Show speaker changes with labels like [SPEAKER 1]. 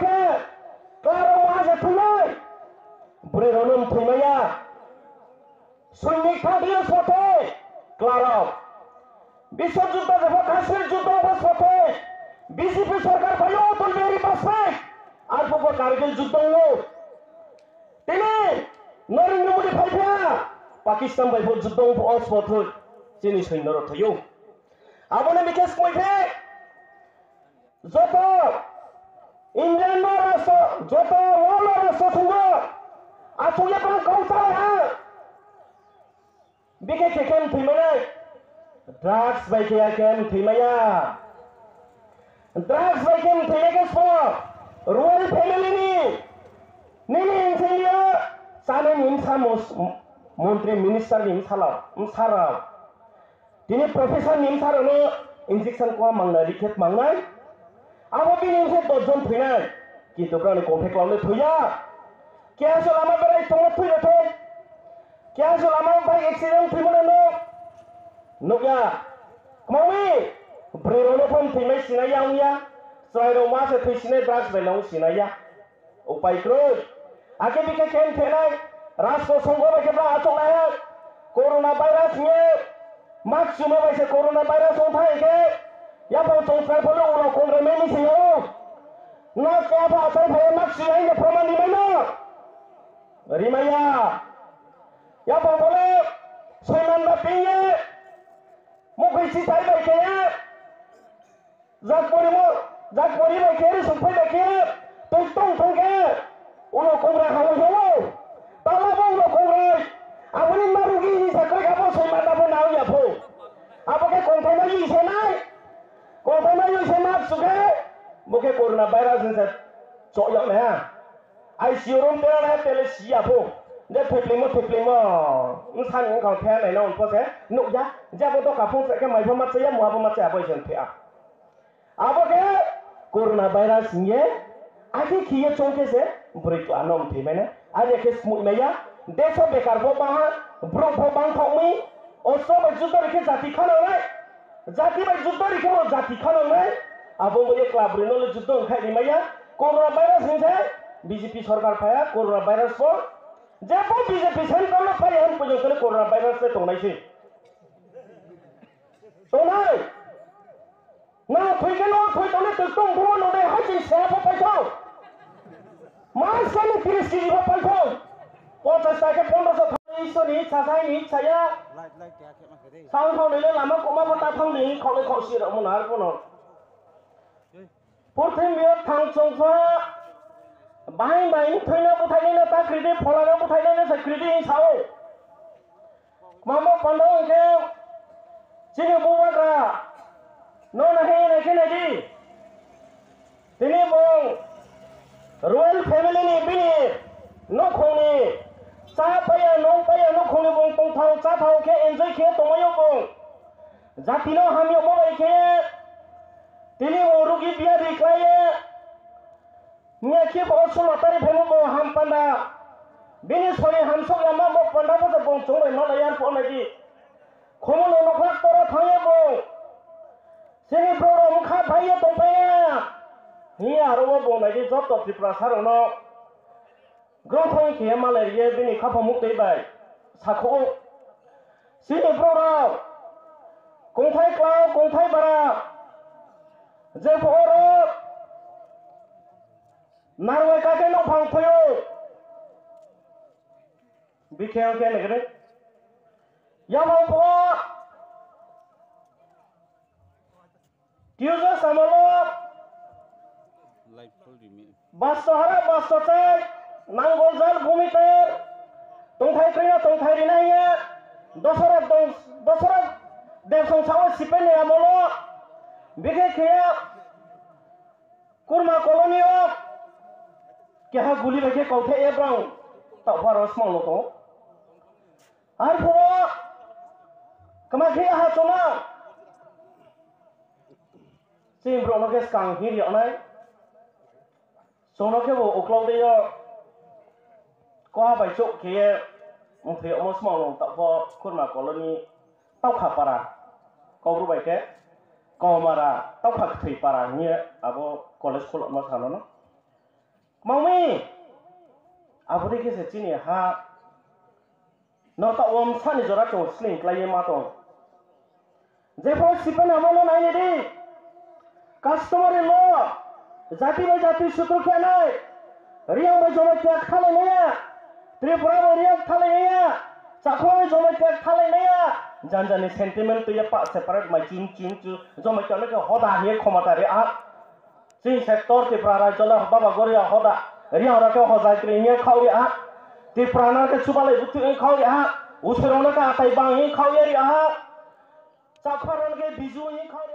[SPEAKER 1] ke klaro aja thunai bure ronum thumaya সৈনিক ফাটিয়ে পথে ক্লারক বিশ্বযুদ্ধ যখন কাশ্মীর যুদ্ধ পথে বিজেপি সরকার ভাইও অতুল বিহারী বাজপেয়ী আর পূর্ব কার্গিল যুদ্ধ তিনি নরেন্দ্র মোদী ভাইফা পাকিস্তান ভাইফ যুদ্ধ অস্পথ যিনি সৈন্যর থইও আবনে বিশেষ কইছে যত ইন্ডিয়ান রাষ্ট্র যত ওয়ার্ল্ড রাষ্ট্র থুঙ্গ আসলে কোন কৌশল হ্যাঁ Bike kekem thimane drugs by kekem thimaya drugs by kekem thimake spo royal family ni insilia sane nimsamos মন্ত্রী মিনিস্টার নিমসালাও সারাও তিনি প্রফেসর নিমসারনো ইনজেকশন কো মাংনা রিকেট মাংনাই আবো বিনি ইনসে দজন থইনাই কিন্তু প্রাণে কমফে ক্লাউলে থইয়া কে আসল আমার বেড়াই তোমার থইলে থই क्या जो लामा भाई एक्सीडेंट थी मने नो क्या कमावी ब्रेरोनो फम थी में सिनाया हुआ सरायरो माँ से थी सिने ड्रग्स बेलाऊ सिनाया उपाय करो आगे भी के कैंप थे ना राष्ट्र संघों में क्या आचो लाया कोरोना वायरस में मार्च में वैसे कोरोना वायरस होता है के या बहुत संस्कार बोले उन्होंने कोंग्रेस में नहीं सियो ना क्या बात है भाई मार्च में ये प्रमाण नहीं ना रिमाया या बोले सोनन पिए मुखै सिथाइ बैके जाकपरि बैके सुफै बैके तो टंग टंगे उनो कोंग्रा हाउ हो ताला बोलो कोंग्रा आबनि मारुगी नि साकरे गाबो सोमान दाबो नाउ याफो आबके कोंथाइ नाइ इसे नाइ कोंथाइ नाइ इसे माप सुगे मुके कोरोना भाइरस से चोयो ना आईसीयू रूम देना है तेले सियाफो để thuê nó sang những con thế này nó có thế nụ giá giá bộ tôi cả phong sẽ cái mày phong mặt sẽ mua phong mặt sẽ bây giờ thế à bao cái corona virus nhé ai thì khi trong cái sẽ break anh ông thì mấy nè ai cái mũi này á để cho bekar vô bang bro vô bang thong mi ở số bây giờ tôi cái jati khăn rồi jati bây giờ tôi cái một jati khăn rồi à bao cái club rồi nó là tôi khai đi mấy á corona virus như thế BJP सरकार फाया corona virus पर जब वो BJP central में पाए हम कुछ उसने कोरोना वायरस से तो नहीं सी तो नहीं ना कोई के लोग कोई तो नहीं तो तुम वो लोग हैं जिन से आप पैसा मार से नहीं किस चीज़ को पैसा पचास के 1500 इसो नहीं छाछाई नहीं छाया साउंड साउंड ले लामा कोमा बता थांग नहीं खाले खासी रहा मुनार को ना पुरथें बियर थांग चौंसा बाई बाई थैना बुथाइले ना ता क्रिडे फलाना बुथाइले ना से क्रिडे साओ मामा पंडो के चिने बुवा का नो नहीं नहीं नहीं तिनी बों रॉयल फैमिली ने बिनी नो खोने चा पाया नो खोने बों तों थाव चा थाव के एंजॉय के तोमयो बों जातिनो हामियो बों के तिनी ओरुगी बिया दिखलाये Nyaki bawa semua tadi pemu bawa hampanda, bini sore hamsok lama bawa panda bawa bong cungre nol ayam pun lagi, kamu nolak nak tora thanya bong, sini bro muka bahaya tompaya, ni arowa bong lagi job top di prasar ono, grofong kia malaria bini kapa mukti bay, sakho, sini bro kongthai bara, jeporo Norway का के नो फांग फयो बिखेव के लगरे याबो बो टिउजो सामलो बासहरा बासते नांगोल जाल भूमिकर तंथाइ क्रिया तंथाइ रिनाया दसरा देवसं साव सिपेने आमलो बिखे खिया कुरमा कॉलोनियो क्या गुली लगे कौथे ए ब्राउन तब बारो स्मॉल तो आर फो कमा के हा चोना सिम ब्रो के स्कांग हिरि अनाय सोनो के वो ओक्लाव दे यो को बाय चो के मुथे अमो स्मॉल तब खुरमा कॉलोनी ताव खापारा कौरु बाय के कौमारा ताव खा थै पारा नि आबो कॉलेज खोल मा सानो न Mami, abu deh kisah cini ha, nota om sani jorak tuh sling klien matong. Jepang siapa nama lo naik ni? Customer lo, jati sutur kya naik? Riang berjumpa kya khalai naya? Tripura riang khalai naya? Cakwa berjumpa kya khalai naya? Jangan sentiment tu ya pak separate macam cing jumpa kya nak hoda ni komatari ah. Cing sektor Tripura jalan bapa goria hoda. Riang orang kya hoda kirinya kau ya? Tripura nak cuba lagi betul kau ya? Usirona ka atai bang kau ya? Cakwa orang ke bizu kau ya?